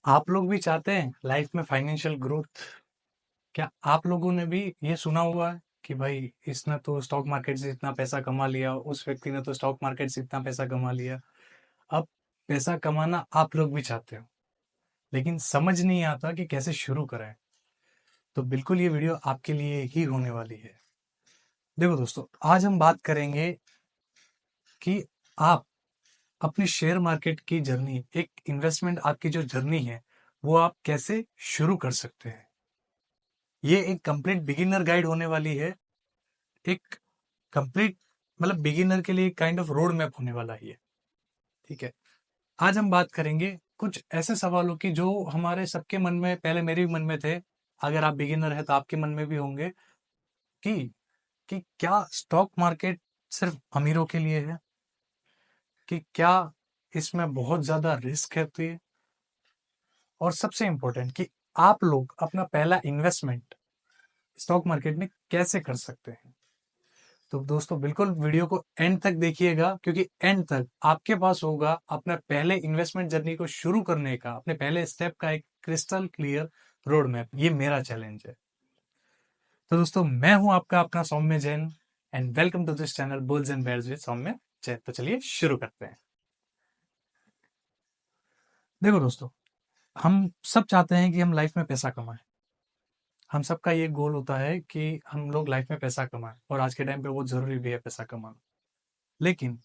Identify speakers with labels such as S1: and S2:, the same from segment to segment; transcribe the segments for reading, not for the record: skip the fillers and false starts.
S1: आप लोग भी चाहते हैं लाइफ में फाइनेंशियल ग्रोथ? क्या आप लोगों ने भी ये सुना हुआ है कि भाई इसने तो स्टॉक मार्केट से इतना पैसा कमा लिया, उस व्यक्ति ने तो स्टॉक मार्केट से इतना पैसा कमा लिया। अब पैसा कमाना आप लोग भी चाहते हो, लेकिन समझ नहीं आता कि कैसे शुरू करें। तो बिल्कुल ये वीडियो आपके लिए ही होने वाली है। देखो दोस्तों, आज हम बात करेंगे कि आप अपनी शेयर मार्केट की जर्नी, एक इन्वेस्टमेंट आपकी जो जर्नी है, वो आप कैसे शुरू कर सकते हैं। ये एक कंप्लीट बिगिनर गाइड होने वाली है। एक कंप्लीट मतलब बिगिनर के लिए काइंड ऑफ रोड मैप होने वाला ही है। ठीक है। आज हम बात करेंगे कुछ ऐसे सवालों की जो हमारे सबके मन में, पहले मेरे भी मन में थे। अगर आप बिगिनर है तो आपके मन में भी होंगे कि क्या स्टॉक मार्केट सिर्फ अमीरों के लिए है, कि क्या इसमें बहुत ज्यादा रिस्क है। तो ये, और सबसे इंपॉर्टेंट कि आप लोग अपना पहला इन्वेस्टमेंट स्टॉक मार्केट में कैसे कर सकते हैं। तो दोस्तों बिल्कुल वीडियो को एंड तक देखिएगा, क्योंकि एंड तक आपके पास होगा अपना पहले इन्वेस्टमेंट जर्नी को शुरू करने का, अपने पहले स्टेप का एक क्रिस्टल क्लियर रोड मैप। ये मेरा चैलेंज है। तो दोस्तों, मैं हूं आपका अपना Saumya Jain, and welcome to this channel bulls and bears with Saumya Jain. तो चलिए शुरू करते हैं। देखो दोस्तों, हम सब चाहते हैं कि हम लाइफ में पैसा कमाएं। हम सबका ये गोल होता है कि हम लोग लाइफ में पैसा कमाएं, और आज के टाइम पे बहुत जरूरी भी है पैसा कमाना। लेकिन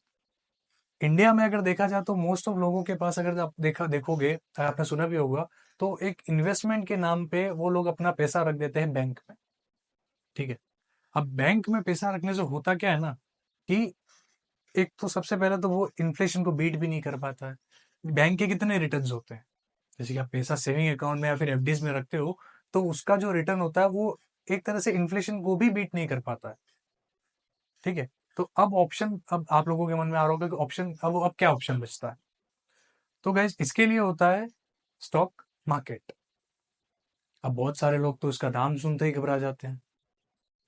S1: इंडिया में अगर देखा जाए तो मोस्ट ऑफ लोगों के पास, अगर आप देखोगे, आपने सुना भी होगा, तो एक इन्वेस्टमेंट के नाम पे वो लोग अपना पैसा रख देते हैं बैंक में। ठीक है। अब बैंक में पैसा रखने से होता क्या है ना, कि एक तो सबसे पहले तो वो इन्फ्लेशन को बीट भी नहीं कर पाता है। बैंक के कितने रिटर्न्स होते हैं, जैसे कि आप पैसा सेविंग अकाउंट में या फिर एफडीज में रखते हो, तो उसका जो रिटर्न होता है वो एक तरह से इन्फ्लेशन को भी बीट नहीं कर पाता है। ठीक है। तो अब ऑप्शन, अब आप लोगों के मन में आ रहा होगा कि ऑप्शन, अब क्या ऑप्शन बचता है। तो गाइस, इसके लिए होता है स्टॉक मार्केट। अब बहुत सारे लोग तो इसका नाम सुनते ही घबरा जाते हैं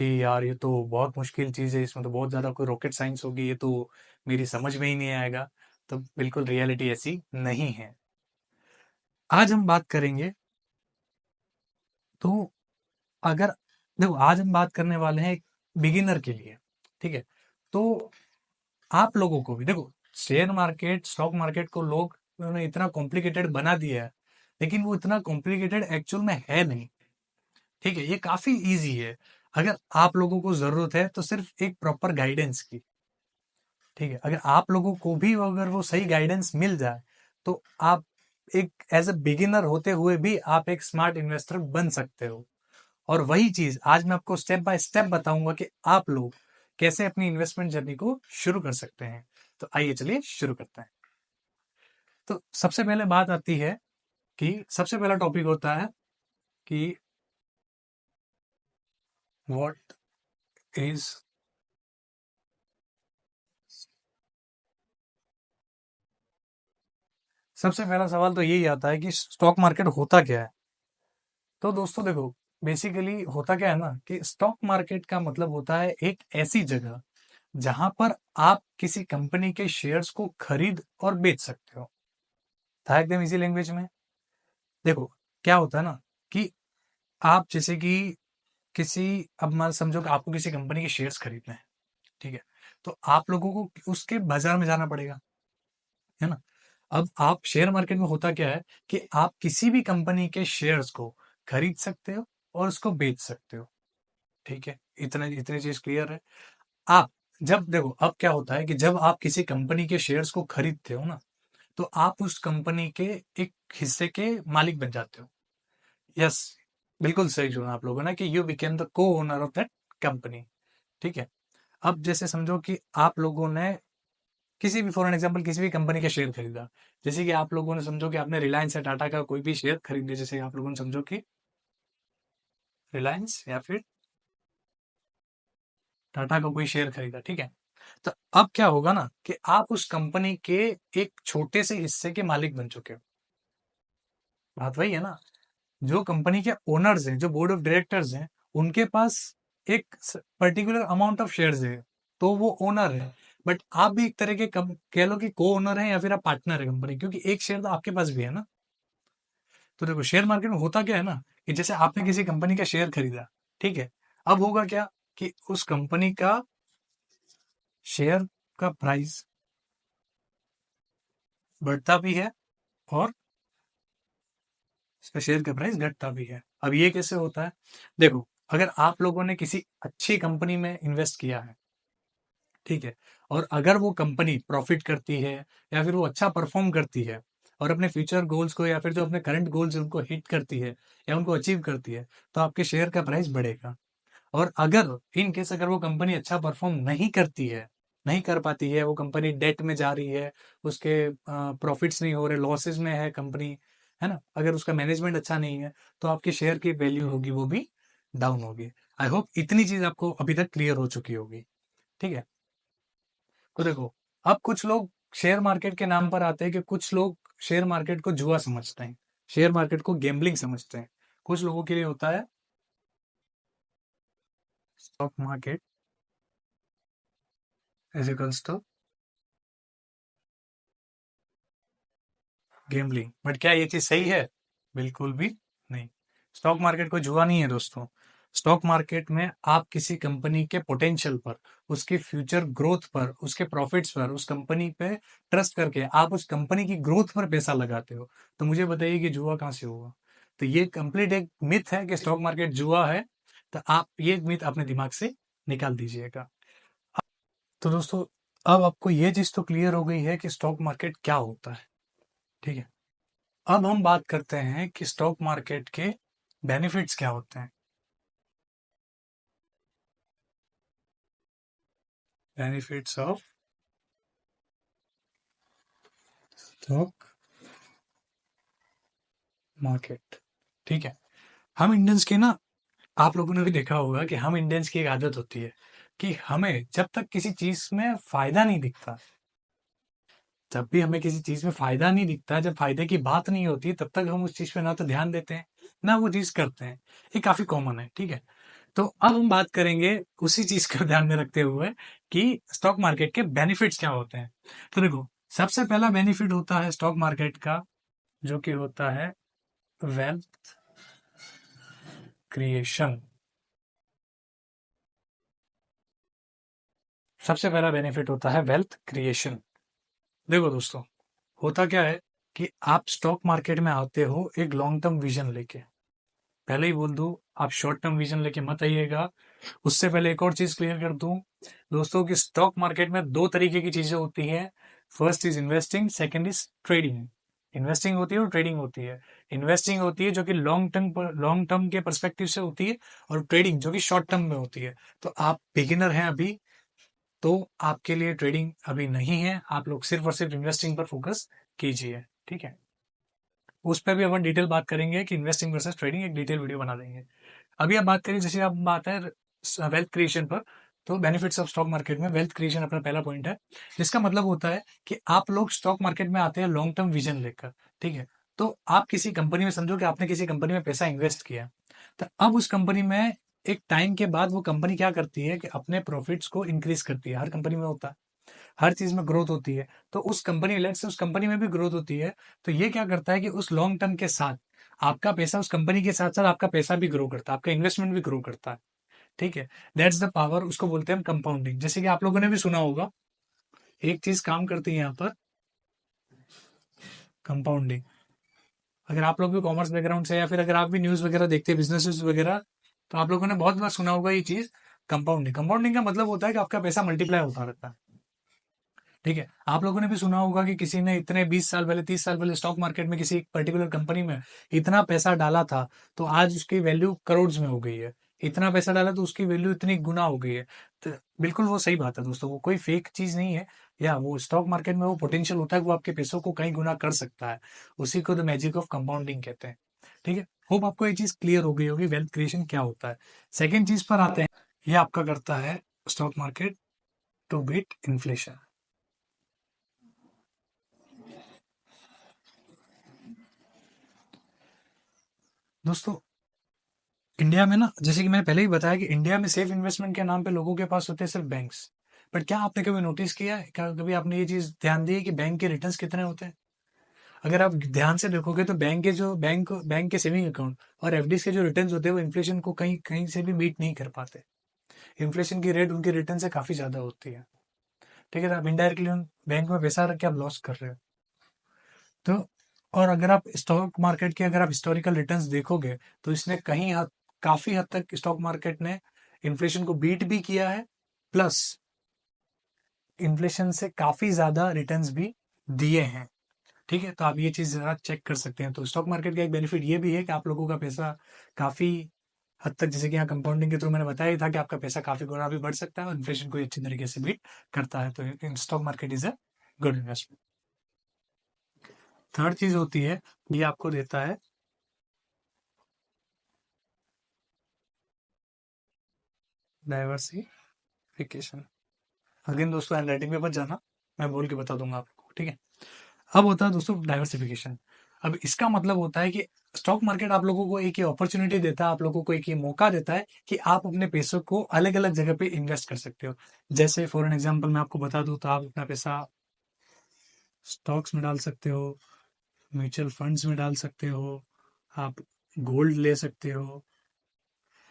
S1: कि यार ये तो बहुत मुश्किल चीज़ है, इसमें तो बहुत ज़्यादा कोई रॉकेट साइंस होगी, ये तो मेरी समझ में ही नहीं आएगा। तो बिल्कुल रियलिटी ऐसी नहीं है। आज हम बात करेंगे, तो अगर देखो, आज हम बात करने वाले हैं एक बिगिनर के लिए। ठीक है। तो आप लोगों को भी देखो, शेयर मार्केट, स्टॉक मार्केट को लोग उन्होंने इतना कॉम्प्लिकेटेड बना दिया है, लेकिन वो इतना कॉम्प्लिकेटेड एक्चुअल में है नहीं। ठीक है, ये काफी इजी है। अगर आप लोगों को जरूरत है तो सिर्फ एक प्रॉपर गाइडेंस की। ठीक है, अगर आप लोगों को भी अगर वो सही गाइडेंस मिल जाए, तो आप एक एज ए बिगिनर होते हुए भी आप एक स्मार्ट इन्वेस्टर बन सकते हो। और वही चीज आज मैं आपको स्टेप बाय स्टेप बताऊंगा कि आप लोग कैसे अपनी इन्वेस्टमेंट जर्नी को शुरू कर सकते हैं। तो आइए चलिए शुरू करते हैं। तो सबसे पहले बात आती है कि सबसे पहला टॉपिक होता है कि व्हाट इज, सबसे पहला सवाल तो यही आता है कि स्टॉक मार्केट होता क्या है। तो दोस्तों देखो, बेसिकली होता क्या है ना, कि स्टॉक मार्केट का मतलब होता है एक ऐसी जगह जहां पर आप किसी कंपनी के शेयर्स को खरीद और बेच सकते हो। था एकदम इजी लैंग्वेज में। देखो, क्या होता है ना, कि आप जैसे कि किसी, अब मान समझो कि आपको किसी कंपनी के शेयर्स खरीदने हैं। ठीक है। तो आप लोगों को उसके बाजार में जाना पड़ेगा, है ना। अब आप शेयर मार्केट में होता क्या है कि आप किसी भी कंपनी के शेयर्स को खरीद सकते हो और उसको बेच सकते हो। ठीक है, इतना इतनी चीज क्लियर है। आप जब देखो, अब क्या होता है कि जब आप किसी कंपनी के शेयर्स को खरीदते हो ना, तो आप उस कंपनी के एक हिस्से के मालिक बन जाते हो। यस, बिल्कुल सही सुना आप लोगों ने कि यू बिकेम द को ओनर ऑफ दैट कंपनी। ठीक है। अब जैसे समझो कि आप लोगों ने किसी भी, फॉर एन एग्जाम्पल, किसी भी कंपनी का शेयर खरीदा। जैसे कि आप लोगों ने समझो कि आपने रिलायंस या टाटा का कोई भी शेयर खरीद लिया, जैसे आप लोगों ने समझो कि रिलायंस या फिर टाटा का कोई शेयर खरीदा। ठीक है। तो अब क्या होगा ना, कि आप उस कंपनी के एक छोटे से हिस्से के मालिक बन चुके हो। बात वही है ना, जो कंपनी के ओनर्स हैं, जो बोर्ड ऑफ डायरेक्टर्स हैं, उनके पास एक पर्टिकुलर अमाउंट ऑफ शेयर्स है, तो वो ओनर है। बट आप भी एक तरह के कह लो कि को ओनर है या फिर आप पार्टनर है कंपनी, क्योंकि एक शेयर तो आपके पास भी है ना। तो देखो शेयर मार्केट में होता क्या है ना, कि जैसे आपने किसी कंपनी का शेयर खरीदा, ठीक है, अब होगा क्या कि उस कंपनी का शेयर का प्राइस बढ़ता भी है और इसका शेयर का प्राइस घटता भी है। अब ये कैसे होता है? देखो, अगर आप लोगों ने किसी अच्छी कंपनी में इन्वेस्ट किया है, ठीक है, और अगर वो कंपनी प्रॉफिट करती है या फिर वो अच्छा परफॉर्म करती है और अपने फ्यूचर गोल्स को या फिर जो अपने करंट गोल्स उनको हिट करती है या उनको अचीव करती है, तो आपके शेयर का प्राइस बढ़ेगा। और अगर इन केस अगर वो कंपनी अच्छा परफॉर्म नहीं करती है, नहीं कर पाती है, वो कंपनी डेट में जा रही है, उसके प्रॉफिट्स नहीं हो रहे, लॉसेस में है कंपनी, है ना, अगर उसका मैनेजमेंट अच्छा नहीं है, तो आपके शेयर की वैल्यू होगी वो भी डाउन होगी। आई होप इतनी चीज आपको अभी तक क्लियर हो चुकी होगी। ठीक है, तो देखो, अब कुछ लोग शेयर मार्केट के नाम पर आते हैं कि कुछ लोग शेयर मार्केट को जुआ समझते हैं, शेयर मार्केट को गैम्बलिंग समझते हैं। कुछ लोगों के लिए होता है stock market is equals to gambling. But क्या ये चीज सही है? बिल्कुल भी नहीं। स्टॉक मार्केट कोई जुआ नहीं है दोस्तों। स्टॉक मार्केट में आप किसी कंपनी के पोटेंशियल पर, उसके फ्यूचर ग्रोथ पर, उसके प्रॉफिट्स पर, उस कंपनी पे ट्रस्ट करके आप उस कंपनी की ग्रोथ पर पैसा लगाते हो। तो मुझे बताइए कि जुआ कहाँ से हुआ? तो ये कंप्लीट एक मिथ है कि स्टॉक मार्केट जुआ है। तो आप ये मिथ अपने दिमाग से निकाल दीजिएगा। तो दोस्तों, अब आपको ये चीज तो क्लियर हो गई है कि स्टॉक मार्केट क्या होता है। ठीक है, अब हम बात करते हैं कि स्टॉक मार्केट के बेनिफिट्स क्या होते हैं। Benefits of stock market. ठीक है, हम इंडियंस के ना, आप लोगों ने भी देखा होगा कि हम इंडियंस की एक आदत होती है कि हमें जब तक किसी चीज में फायदा नहीं दिखता, जब भी हमें किसी चीज में फायदा नहीं दिखता, जब फायदे की बात नहीं होती, तब तक हम उस चीज पे ना तो ध्यान देते हैं, ना वो चीज करते हैं। ये काफी कॉमन है। ठीक है, तो अब हम बात करेंगे उसी चीज को ध्यान में रखते हुए कि स्टॉक मार्केट के बेनिफिट्स क्या होते हैं। तो देखो, सबसे पहला बेनिफिट होता है स्टॉक मार्केट का, जो कि होता है वेल्थ क्रिएशन। सबसे पहला बेनिफिट होता है वेल्थ क्रिएशन। देखो दोस्तों, होता क्या है कि आप स्टॉक मार्केट में आते हो एक लॉन्ग टर्म विजन लेके। पहले ही बोल दूं, आप शॉर्ट टर्म विजन लेके मत आइएगा। उससे पहले एक और चीज क्लियर कर दूं दोस्तों, कि स्टॉक मार्केट में दो तरीके की चीजें होती हैं। First is investing, second is trading. Investing होती है और ट्रेडिंग होती है। इन्वेस्टिंग होती है जो कि लॉन्ग टर्म के परस्पेक्टिव से होती है, और ट्रेडिंग जो कि शॉर्ट टर्म में होती है। तो आप बिगिनर हैं अभी, तो आपके लिए ट्रेडिंग अभी नहीं है। आप लोग सिर्फ और सिर्फ इन्वेस्टिंग पर फोकस कीजिए। ठीक है, उस पर भी अपन डिटेल बात करेंगे कि इन्वेस्टिंग वर्सेस ट्रेडिंग, एक डिटेल वीडियो बना देंगे। अभी आप बात करें, जैसे आप बात है वेल्थ क्रिएशन पर, तो बेनिफिट्स ऑफ स्टॉक मार्केट में वेल्थ क्रिएशन अपना पहला पॉइंट है, जिसका मतलब होता है कि आप लोग स्टॉक मार्केट में आते हैं लॉन्ग टर्म विजन लेकर। ठीक है, तो आप किसी कंपनी में, समझो कि आपने किसी कंपनी में पैसा इन्वेस्ट किया, तो अब उस कंपनी में एक टाइम के बाद वो कंपनी क्या करती है कि अपने प्रॉफिट्स को इंक्रीज करती है। हर कंपनी में होता है, हर चीज में ग्रोथ होती है। तो उस कंपनी, लेट से उस कंपनी में भी ग्रोथ होती है, तो ये क्या करता है कि उस लॉन्ग टर्म के साथ आपका पैसा, उस कंपनी के साथ साथ आपका पैसा भी ग्रो करता है, आपका इन्वेस्टमेंट भी ग्रो करता है। ठीक है, दैट्स द पावर, उसको बोलते हैं हम कंपाउंडिंग। जैसे कि आप लोगों ने भी सुना होगा, एक चीज काम करती है यहाँ पर, कंपाउंडिंग। अगर आप लोग भी कॉमर्स बैकग्राउंड से, या फिर अगर आप भी न्यूज वगैरह देखते हैं, बिजनेस वगैरह, तो आप लोगों ने बहुत बार सुना होगा ये चीज, कंपाउंडिंग। कंपाउंडिंग का मतलब होता है कि आपका पैसा मल्टीप्लाई होता रहता है। ठीक है, आप लोगों ने भी सुना होगा कि किसी ने इतने 20 साल पहले, 30 साल पहले स्टॉक मार्केट में किसी एक पर्टिकुलर कंपनी में इतना पैसा डाला था, तो आज उसकी वैल्यू करोड़ में हो गई है। इतना पैसा डाला तो उसकी वैल्यू इतनी गुना हो गई है। तो बिल्कुल वो सही बात है दोस्तों, वो कोई फेक चीज नहीं है। या वो स्टॉक मार्केट में वो पोटेंशियल होता है कि वो आपके पैसों को कई गुना कर सकता है। उसी को द मैजिक ऑफ कंपाउंडिंग कहते हैं। ठीक है, होप आपको ये चीज क्लियर हो गई होगी वेल्थ क्रिएशन क्या होता है। सेकेंड चीज पर आते हैं, ये आपका करता है stock market to beat inflation. दोस्तों, इंडिया में ना, जैसे कि मैंने पहले ही बताया कि इंडिया में सेफ इन्वेस्टमेंट के नाम पे लोगों के पास होते हैं सिर्फ बैंक्स। बट क्या आपने कभी नोटिस किया है, क्या कभी आपने ये चीज ध्यान दी है कि बैंक के रिटर्न्स कितने होते हैं? अगर आप ध्यान से देखोगे तो बैंक के सेविंग अकाउंट और एफडीज के जो रिटर्न्स होते हैं वो इन्फ्लेशन को कहीं कहीं से भी मीट नहीं कर पाते। इन्फ्लेशन की रेट उनके रिटर्न से काफ़ी ज़्यादा होती है। ठीक है, तो आप इनडायरेक्टली उन बैंक में पैसा रख के आप लॉस कर रहे हो। तो और अगर आप स्टॉक मार्केट के अगर आप हिस्टोरिकल रिटर्न्स देखोगे तो इसने काफ़ी हद तक स्टॉक मार्केट ने इन्फ्लेशन को बीट भी किया है, प्लस इन्फ्लेशन से काफ़ी ज़्यादा रिटर्न्स भी दिए हैं। ठीक है, तो आप ये चीज़ ज़रा चेक कर सकते हैं। तो स्टॉक मार्केट का एक बेनिफिट ये भी है कि आप लोगों का पैसा काफ़ी हद तक, जैसे कि यहाँ कंपाउंडिंग के थ्रू मैंने बताया ही था कि आपका पैसा काफ़ी गुना भी बढ़ सकता है और इन्फ्लेशन को अच्छी तरीके से बीट करता है। तो stock market is a good investment. Third चीज़ होती है, ये आपको देता है डाइवर्सिफिकेशन। अगेन दोस्तों हैंडराइटिंग पे मत जाना, मैं बोल के बता दूंगा आपको, ठीक है। अब होता है दोस्तों डाइवर्सिफिकेशन। अब इसका मतलब होता है कि स्टॉक मार्केट आप लोगों को एक ये अपॉर्चुनिटी देता है, आप लोगों को एक ये मौका देता है कि आप अपने पैसों को अलग अलग जगह पे इन्वेस्ट कर सकते हो। जैसे फॉर एन एग्जांपल मैं आपको बता दूं तो आप अपना पैसा स्टॉक्स में डाल सकते हो, म्यूचुअल फंड्स में डाल सकते हो, आप गोल्ड ले सकते हो।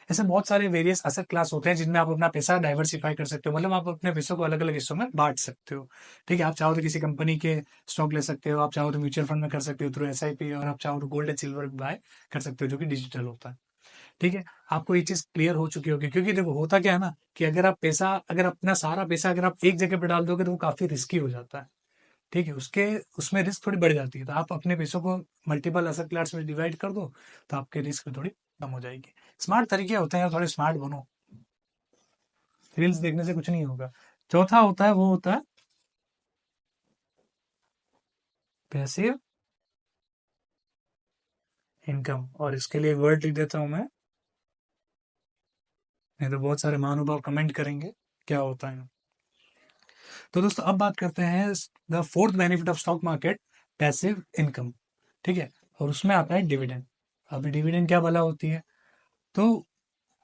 S1: ऐसे बहुत सारे वेरियस एसेट क्लास होते हैं जिनमें आप अपना पैसा डाइवर्सिफाई कर सकते हो, मतलब आप अपने पैसों को अलग अलग हिस्सों में बांट सकते हो। ठीक है, आप चाहो तो किसी कंपनी के स्टॉक ले सकते हो, आप चाहो तो म्यूचुअल फंड में कर सकते हो थ्रू एसआईपी, और आप चाहो तो गोल्ड एंड सिल्वर बाय कर सकते हो जो कि डिजिटल होता है। ठीक है, आपको ये चीज क्लियर हो चुकी होगी, क्योंकि देखो होता क्या है ना कि अगर अपना सारा पैसा अगर आप एक जगह पे डाल दोगे तो वो काफी रिस्की हो जाता है। ठीक है, उसके उसमें रिस्क थोड़ी बढ़ जाती है, तो आप अपने पैसों को मल्टीपल एसेट क्लास में डिवाइड कर दो तो आपके रिस्क में थोड़ी कम हो जाएगी। स्मार्ट तरीके होते हैं यार, थोड़े स्मार्ट बनो, रील्स देखने से कुछ नहीं होगा। चौथा होता है वो होता है पैसिव इनकम, और इसके लिए एक वर्ड लिख देता हूं मैं, नहीं तो बहुत सारे महानुभाव कमेंट करेंगे क्या होता है। तो दोस्तों अब बात करते हैं the fourth benefit of stock market, passive income. ठीक है, और उसमें आता है डिविडेंड। अभी डिविडेंड क्या भला होती है, तो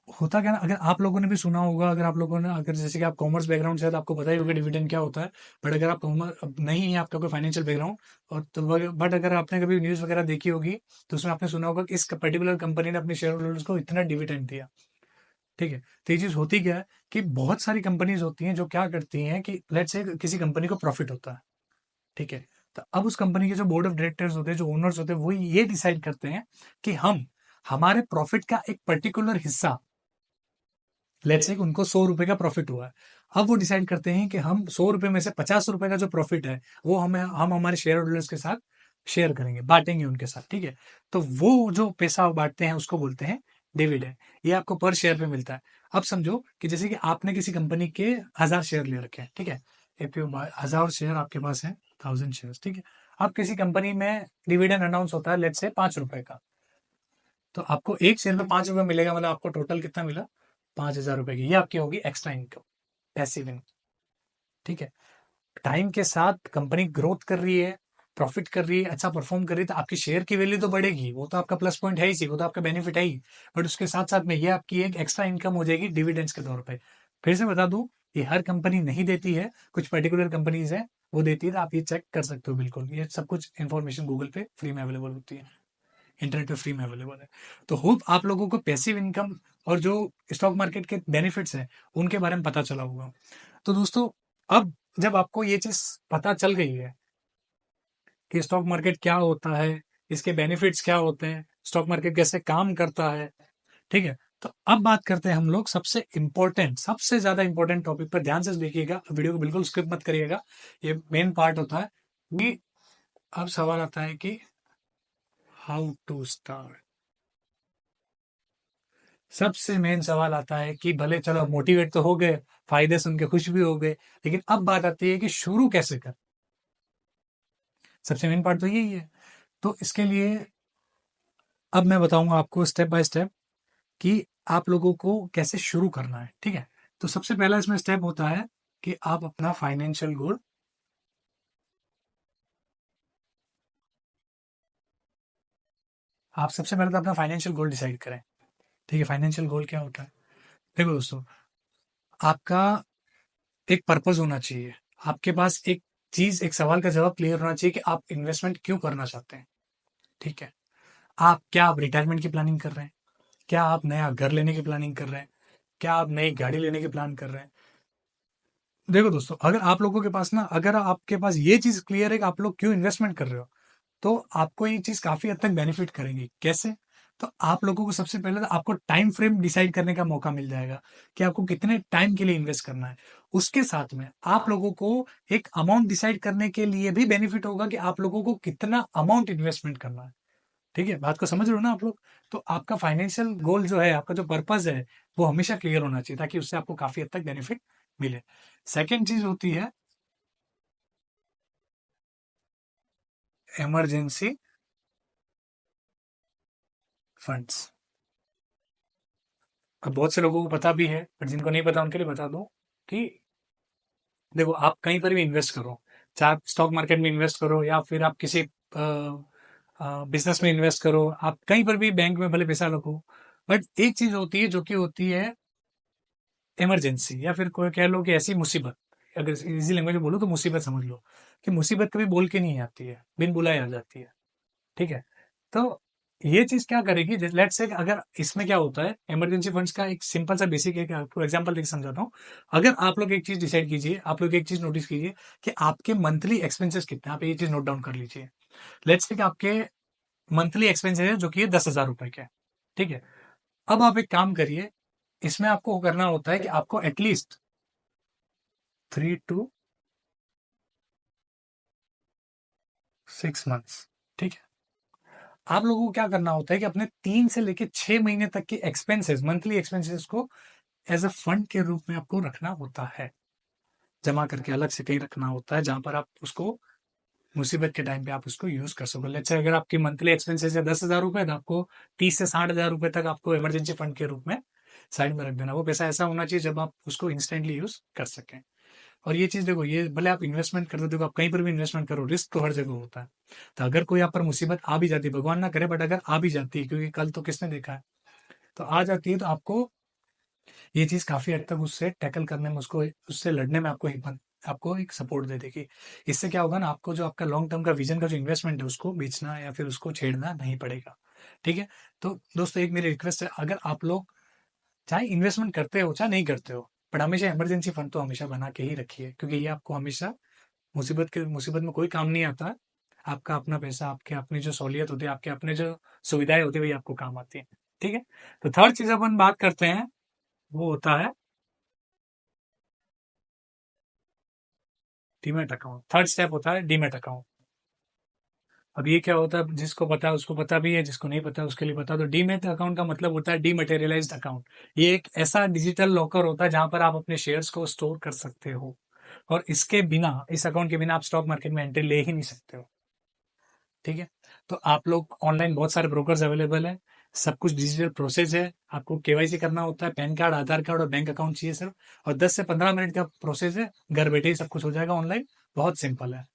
S1: होता क्या ना, अगर आप लोगों ने भी सुना होगा, अगर आप लोगों ने, अगर जैसे कि आप कॉमर्स बैकग्राउंड से है तो आपको पता ही होगा डिविडेंड क्या होता है। बट अगर आप कॉमर्स नहीं है, आपका कोई फाइनेंशियल बैकग्राउंड, और तो बट अगर आपने कभी न्यूज़ वगैरह देखी होगी तो उसमें आपने सुना होगा कि इस पर्टिकुलर कंपनी ने अपने शेयर होल्डर्स को इतना डिविडेंड दिया। ठीक है, तो ये चीज़ होती क्या है कि बहुत सारी कंपनीज होती हैं जो क्या करती हैं कि लेट्स से किसी कंपनी को प्रॉफिट होता है। ठीक है, तो अब उस कंपनी के जो बोर्ड ऑफ डायरेक्टर्स होते हैं, जो ओनर्स होते हैं, वो ये डिसाइड करते हैं कि हम हमारे प्रॉफिट का एक पर्टिकुलर हिस्सा, लेट्स से उनको 100 रुपए का प्रॉफिट हुआ है, अब वो डिसाइड करते हैं कि हम 100 रुपए में से 50 रुपए का जो प्रॉफिट है वो हम हमारे शेयर होल्डर्स के साथ शेयर करेंगे, बांटेंगे उनके साथ। ठीक है, तो वो जो पैसा बांटते हैं उसको बोलते हैं डिविडेंड। ये आपको पर शेयर पे मिलता है। अब समझो कि जैसे कि आपने किसी कंपनी के 1000 शेयर ले रखे हैं। ठीक है, इफ यू 1000 शेयर आपके पास है, 1000 शेयर। ठीक है, अब किसी कंपनी में डिविडेंड अनाउंस होता है लेट्स से 5 रुपए का, तो आपको एक शेयर में 5 रुपए मिलेगा, मतलब आपको टोटल कितना मिला, 5000 रुपए की। ये आपकी होगी एक्स्ट्रा इनकम, पैसिव इनकम। ठीक है, टाइम के साथ कंपनी ग्रोथ कर रही है, प्रॉफिट कर रही है, अच्छा परफॉर्म कर रही है, तो आपकी शेयर की वैल्यू तो बढ़ेगी, वो तो आपका प्लस पॉइंट है ही, वो तो आपका बेनिफिट है ही। बट उसके साथ साथ में ये आपकी एक एक्स्ट्रा इनकम हो जाएगी डिविडेंड्स के तौर पे। फिर से बता दूं, ये हर कंपनी नहीं देती है, कुछ पर्टिकुलर कंपनीज है वो देती है, तो आप ये चेक कर सकते हो बिल्कुल। ये सब कुछ इन्फॉर्मेशन गूगल पे फ्री में अवेलेबल होती है, इंटरनेट पे फ्री में अवेलेबल है। तो होप आप लोगों को पैसिव इनकम और जो स्टॉक मार्केट के बेनिफिट्स हैं उनके बारे में पता चला होगा। तो दोस्तों अब जब आपको ये चीज पता चल गई है कि स्टॉक मार्केट क्या होता है, इसके बेनिफिट्स क्या होते हैं, स्टॉक मार्केट कैसे काम करता है, ठीक है, तो अब बात करते हैं हम लोग सबसे ज्यादा इंपॉर्टेंट टॉपिक पर। ध्यान से देखिएगा, वीडियो को बिल्कुल स्किप मत करिएगा, ये मेन पार्ट होता है कि अब सवाल आता है कि हाउ टू स्टार्ट। सबसे मेन सवाल आता है कि भले चलो मोटिवेट तो हो गए, फायदे सुन के खुश भी हो गए, लेकिन अब बात आती है कि शुरू कैसे कर। सबसे मेन पार्ट तो यही है। तो इसके लिए अब मैं बताऊंगा आपको स्टेप बाय स्टेप कि आप लोगों को कैसे शुरू करना है। ठीक है, तो सबसे पहला इसमें स्टेप होता है कि आप अपना फाइनेंशियल गोल, आप सबसे पहले तो अपना फाइनेंशियल गोल डिसाइड करें। ठीक है, फाइनेंशियल गोल क्या होता है, देखो दोस्तों, आपका एक पर्पस होना चाहिए, आपके पास एक चीज़, एक सवाल का जवाब क्लियर होना चाहिए कि आप इन्वेस्टमेंट क्यों करना चाहते हैं, ठीक है? आप रिटायरमेंट की प्लानिंग कर रहे हैं? क्या आप नया घर लेने की प्लानिंग कर रहे हैं? क्या आप नई गाड़ी लेने की प्लान कर रहे हैं? देखो दोस्तों, अगर आप लोगों के पास ना, अगर आपके पास ये चीज़ क्लियर है कि आप लोग क्यों इन्वेस्टमेंट कर रहे हो, तो आपको ये चीज़ काफ़ी हद तक बेनिफिट करेगी। कैसे? तो आप लोगों को सबसे पहले तो आपको टाइम फ्रेम डिसाइड करने का मौका मिल जाएगा कि आपको कितने टाइम के लिए इन्वेस्ट करना है। उसके साथ में आप लोगों को एक अमाउंट डिसाइड करने के लिए भी बेनिफिट होगा कि आप लोगों को कितना अमाउंट इन्वेस्टमेंट करना है। ठीक है? बात को समझ रहे हो ना आप लोग? तो आपका फाइनेंशियल गोल जो है, आपका जो पर्पज़ है, वो हमेशा क्लियर होना चाहिए ताकि उससे आपको काफ़ी हद तक बेनिफिट मिले। सेकंड चीज़ होती है इमरजेंसी फंड्स। अब बहुत से लोगों को पता भी है, पर जिनको नहीं पता उनके लिए बता दूं कि देखो, आप कहीं पर भी इन्वेस्ट करो, चाहे आप स्टॉक मार्केट में इन्वेस्ट करो या फिर आप किसी बिजनेस में इन्वेस्ट करो, आप कहीं पर भी बैंक में भले पैसा रखो, बट एक चीज होती है जो कि होती है इमरजेंसी, या फिर कोई कह लो कि ऐसी मुसीबत। अगर इजी लैंग्वेज में बोलो तो मुसीबत समझ लो कि मुसीबत कभी बोल के नहीं आती है, बिन बुलाए आ जाती है। ठीक है? तो ये चीज़ क्या करेगी, लेट्स से अगर इसमें क्या होता है, इमरजेंसी फंड्स का एक सिंपल सा बेसिक एक आपको एग्जांपल देके समझाता हूँ। अगर आप लोग एक चीज़ डिसाइड कीजिए, आप लोग एक चीज़ नोटिस कीजिए कि आपके मंथली एक्सपेंसेस कितने हैं, आप ये चीज़ नोट डाउन कर लीजिए। लेट्स से कि आपके मंथली एक्सपेंसेस है जो कि 10,000 रुपए के हैं। ठीक है? अब आप एक काम करिए, इसमें आपको करना होता है कि आपको एटलीस्ट 3 to 6 months, ठीक है, आप लोगों को क्या करना होता है कि अपने 3 से लेके 6 महीने तक के एक्सपेंसेस, मंथली एक्सपेंसेस को एज अ फंड के रूप में आपको रखना होता है, जमा करके अलग से कहीं रखना होता है जहां पर आप उसको मुसीबत के टाइम पे आप उसको यूज कर सको। लेट्स से अगर आपकी मंथली एक्सपेंसेस है 10,000 रुपए, तो आपको 30 से 60 हजार रुपए तक आपको इमरजेंसी फंड के रूप में साइड में रख देना। वो पैसा ऐसा होना चाहिए जब आप उसको इंस्टेंटली यूज कर सकें। और ये चीज देखो, ये भले आप इन्वेस्टमेंट करते हो, देखो आप कहीं पर भी इन्वेस्टमेंट करो, रिस्क तो हर जगह होता है। तो अगर कोई आप पर मुसीबत आ भी जाती है, भगवान ना करे, बट अगर आ भी जाती है, क्योंकि कल तो किसने देखा है, तो आ जाती है, तो आपको ये चीज़ काफ़ी हद तक उससे टैकल करने में, उसको उससे लड़ने में आपको हिम्मत, आपको एक सपोर्ट दे देगी। इससे क्या होगा ना, आपको जो आपका लॉन्ग टर्म का विजन का जो इन्वेस्टमेंट है, उसको बेचना या फिर उसको छेड़ना नहीं पड़ेगा। ठीक है? तो दोस्तों, एक मेरी रिक्वेस्ट है, अगर आप लोग चाहे इन्वेस्टमेंट करते हो चाहे नहीं करते हो, बट हमेशा इमरजेंसी फंड तो हमेशा बना के ही रखिए, क्योंकि ये आपको हमेशा मुसीबत में कोई काम नहीं आता। आपका अपना पैसा, आपके अपनी जो सहूलियत होती है, आपके अपने जो सुविधाएं होती है, वही आपको काम आती है। ठीक है? तो थर्ड चीज अपन बात करते हैं, वो होता है डीमैट अकाउंट। थर्ड स्टेप होता है डीमैट अकाउंट। अब ये क्या होता है, जिसको पता है उसको पता भी है, जिसको नहीं पता है उसके लिए बता दो। डीमैट अकाउंट का मतलब होता है डीमटेरियलाइज्ड अकाउंट। ये एक ऐसा डिजिटल लॉकर होता है जहां पर आप अपने शेयर्स को स्टोर कर सकते हो, और इसके बिना, इस अकाउंट के बिना आप स्टॉक मार्केट में एंट्री ले ही नहीं सकते हो। ठीक है? तो आप लोग ऑनलाइन, बहुत सारे ब्रोकर्स अवेलेबल है, सब कुछ डिजिटल प्रोसेस है। आपको केवाईसी करना होता है, पैन कार्ड, आधार कार्ड और बैंक अकाउंट चाहिए सिर्फ, और 10 से 15 मिनट का प्रोसेस है, घर बैठे ही सब कुछ हो जाएगा ऑनलाइन। बहुत सिंपल है।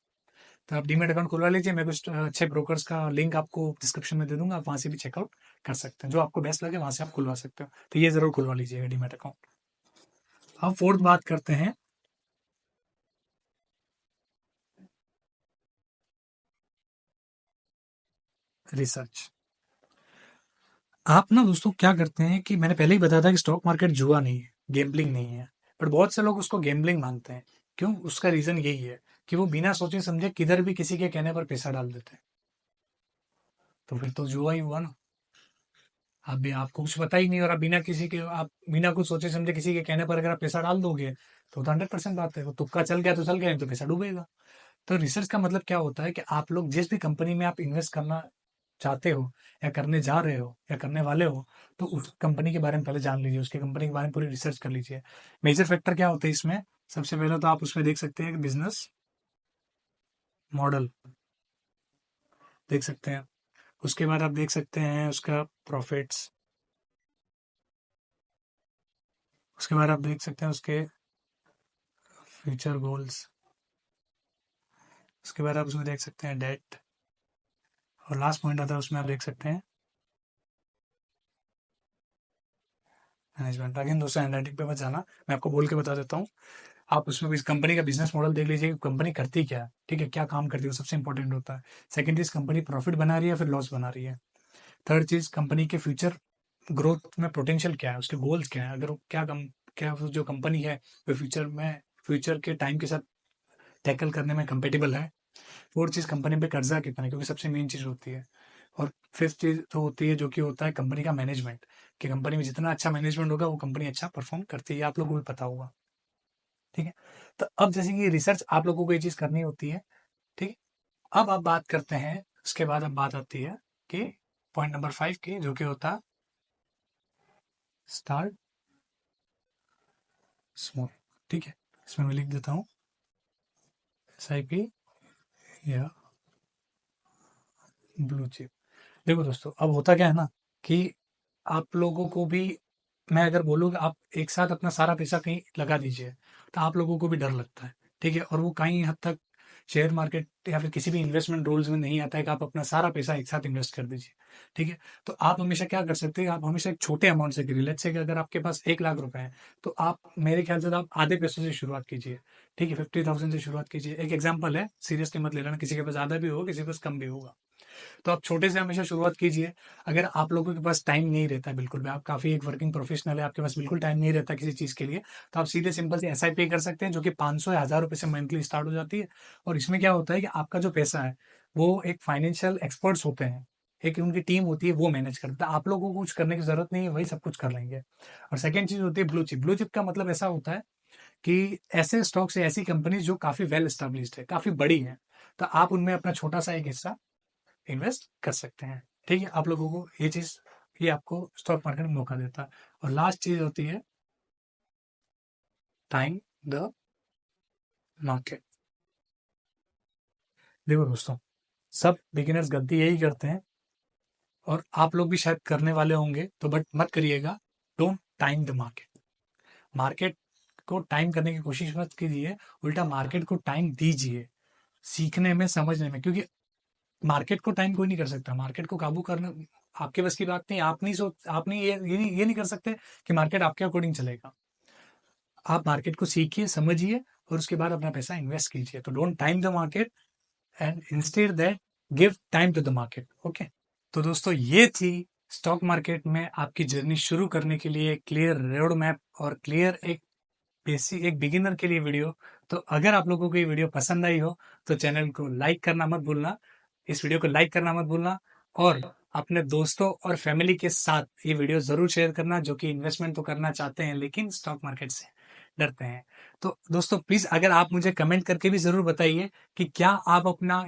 S1: तो आप डीमेट अकाउंट खुलवा लीजिए। मैं कुछ अच्छे ब्रोकर्स का लिंक आपको डिस्क्रिप्शन में दे दूंगा, आप वहां से भी चेकआउट कर सकते हैं, जो आपको बेस्ट लगे वहां से आप खुलवा सकते हो। तो ये जरूर खुलवा लीजिएगा डीमेट अकाउंट। अब फोर्थ बात करते हैं, रिसर्च। आप ना दोस्तों क्या करते हैं कि मैंने पहले ही बताया था कि स्टॉक मार्केट जुआ नहीं है, गेम्बलिंग नहीं है, पर बहुत से लोग उसको गेम्बलिंग मानते हैं। क्यों? उसका रीजन यही है कि वो बिना सोचे समझे किधर भी किसी के कहने पर पैसा डाल देते हैं। तो फिर तो जुआ ही हुआ ना। अभी आपको कुछ पता ही नहीं, और आप बिना कुछ सोचे समझे किसी के कहने पर अगर आप पैसा डाल दोगे, तो 100% बात है, वो तुक्का चल गया तो चल गया, नहीं तो पैसा डूबेगा। तो रिसर्च का मतलब क्या होता है कि आप लोग जिस भी कंपनी में आप इन्वेस्ट करना चाहते हो, या करने जा रहे हो, या करने वाले हो, तो उस कंपनी के बारे में पहले जान लीजिए, उसकी कंपनी के बारे में पूरी रिसर्च कर लीजिए। मेजर फैक्टर क्या होते हैं इसमें? सबसे पहले तो आप उसमें देख सकते हैं कि बिजनेस मॉडल देख सकते हैं। उसके बाद आप देख सकते हैं उसका प्रॉफिट्स। उसके बाद आप देख सकते हैं उसके फ्यूचर गोल्स। उसके बाद आप उसमें देख सकते हैं डेट। और लास्ट पॉइंट आता है उसमें, आप देख सकते हैं मैनेजमेंट। अगेन दोस्तों, हैंडराइटिंग पे मत जाना, मैं आपको बोल के बता देता हूँ। आप उसमें भी इस कंपनी का बिजनेस मॉडल देख लीजिए कि कंपनी करती क्या है, ठीक है, क्या काम करती है, वो सबसे इंपॉर्टेंट होता है। सेकंड चीज, कंपनी प्रॉफिट बना रही है फिर लॉस बना रही है। थर्ड चीज, कंपनी के फ्यूचर ग्रोथ में पोटेंशियल क्या है, उसके गोल्स क्या है, अगर वो क्या वो जो कंपनी है वो फ्यूचर के टाइम के साथ टैकल करने में कंपेटेबल है। फोर्थ चीज, कंपनी पे कर्जा कितना है, क्योंकि सबसे मेन चीज होती है। और फिफ्थ चीज तो होती है जो कि होता है कंपनी का मैनेजमेंट, कि कंपनी में जितना अच्छा मैनेजमेंट होगा वो कंपनी अच्छा परफॉर्म करती है, आप लोगों को भी पता होगा। ठीक है, तो अब जैसे कि रिसर्च आप लोगों को ये चीज करनी होती है। ठीक है, अब आप बात करते हैं, उसके बाद अब बात आती है कि पॉइंट नंबर 5 की, जो कि होता है स्टार्ट स्मॉल। ठीक है, इसमें मैं लिख देता हूँ SIP या ब्लू चिप। देखो दोस्तों, अब होता क्या है ना कि आप लोगों को भी, मैं अगर बोलूँ कि आप एक साथ अपना सारा पैसा कहीं लगा दीजिए, तो आप लोगों को भी डर लगता है। ठीक है, और वो कहीं हद तक शेयर मार्केट या फिर किसी भी इन्वेस्टमेंट रूल्स में नहीं आता है कि आप अपना सारा पैसा एक साथ इन्वेस्ट कर दीजिए। ठीक है, तो आप हमेशा क्या कर सकते हैं, आप हमेशा एक छोटे अमाउंट से करिए। लेट्स से कि अगर आपके पास 1 लाख रुपए है, तो आप मेरे ख्याल से तो आप आधे पैसों से शुरुआत कीजिए। ठीक है, 50,000 से शुरुआत कीजिए। एक एग्जाम्पल है, सीरियसली मत ले लेना, किसी के पास ज्यादा भी होगा, किसी के पास कम भी होगा। तो आप छोटे से हमेशा शुरुआत कीजिए। अगर आप लोगों के पास टाइम नहीं रहता है, बिल्कुल भी आप काफ़ी एक वर्किंग प्रोफेशनल है, आपके पास बिल्कुल टाइम नहीं रहता किसी चीज़ के लिए, तो आप सीधे सिंपल से SIP कर सकते हैं, जो कि 500 या 1000 रुपये से मंथली स्टार्ट हो जाती है। और इसमें क्या होता है कि आपका जो पैसा है वो एक फाइनेंशियल एक्सपर्ट्स होते हैं, एक उनकी टीम होती है, वो मैनेज करता है। आप लोगों को कुछ करने की जरूरत नहीं है, वही सब कुछ कर लेंगे। और सेकेंड चीज होती है ब्लू चिप। ब्लू चिप का मतलब ऐसा होता है कि ऐसे स्टॉक्स है, ऐसी कंपनी जो काफी वेल एस्टेब्लिश्ड है, काफी बड़ी है, तो आप उनमें अपना छोटा सा एक हिस्सा इन्वेस्ट कर सकते हैं। ठीक है, आप लोगों को ये चीज, ये आपको स्टॉक मार्केट में मौका देता है। और लास्ट चीज होती है टाइम द मार्केट। देखो दोस्तों, सब बिगिनर्स गलती यही करते हैं, और आप लोग भी शायद करने वाले होंगे, तो बट मत करिएगा। Don't time the market. Market को टाइम करने की कोशिश मत कीजिए, उल्टा मार्केट को टाइम दीजिए सीखने में, समझने में। क्योंकि मार्केट को टाइम कोई नहीं कर सकता, मार्केट को काबू करना आपके बस की बात नहीं। आप नहीं ये नहीं कर सकते कि मार्केट आपके अकॉर्डिंग चलेगा। आप मार्केट को सीखिए, समझिए, और उसके बाद अपना पैसा इन्वेस्ट कीजिए। तो don't time the market, and instead that give time to the market. Okay, तो दोस्तों ये थी स्टॉक मार्केट में आपकी जर्नी शुरू करने के लिए क्लियर रोड मैप और क्लियर एक बेसिक, एक बिगिनर के लिए वीडियो। तो अगर आप लोगों को ये वीडियो पसंद आई हो तो चैनल को लाइक करना मत भूलना, इस वीडियो को लाइक करना मत भूलना, और अपने दोस्तों और फैमिली के साथ ये वीडियो जरूर शेयर करना, जो कि इन्वेस्टमेंट तो करना चाहते हैं लेकिन स्टॉक मार्केट से डरते हैं। तो दोस्तों प्लीज, अगर आप मुझे कमेंट करके भी जरूर बताइए कि क्या आप अपना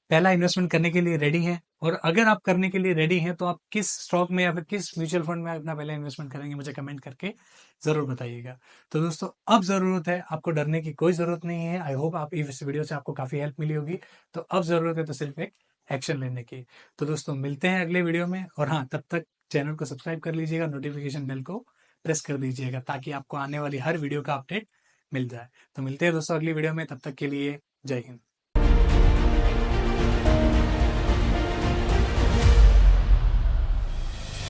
S1: पहला इन्वेस्टमेंट करने के लिए रेडी हैं, और अगर आप करने के लिए रेडी हैं तो आप किस स्टॉक में या फिर किस म्यूचुअल फंड में अपना पहला इन्वेस्टमेंट करेंगे, मुझे कमेंट करके जरूर बताइएगा। तो दोस्तों, अब जरूरत है, आपको डरने की कोई जरूरत नहीं है। आई होप आप इस वीडियो से आपको काफी हेल्प मिली होगी। तो अब जरूरत है तो सिर्फ एक एक्शन लेने की। तो दोस्तों, मिलते हैं अगले वीडियो में, और हाँ, तब तक चैनल को सब्सक्राइब कर लीजिएगा, नोटिफिकेशन बेल को प्रेस कर दीजिएगा, ताकि आपको आने वाली हर वीडियो का अपडेट मिल जाए। तो मिलते हैं दोस्तों अगली वीडियो में, तब तक के लिए जय हिंद।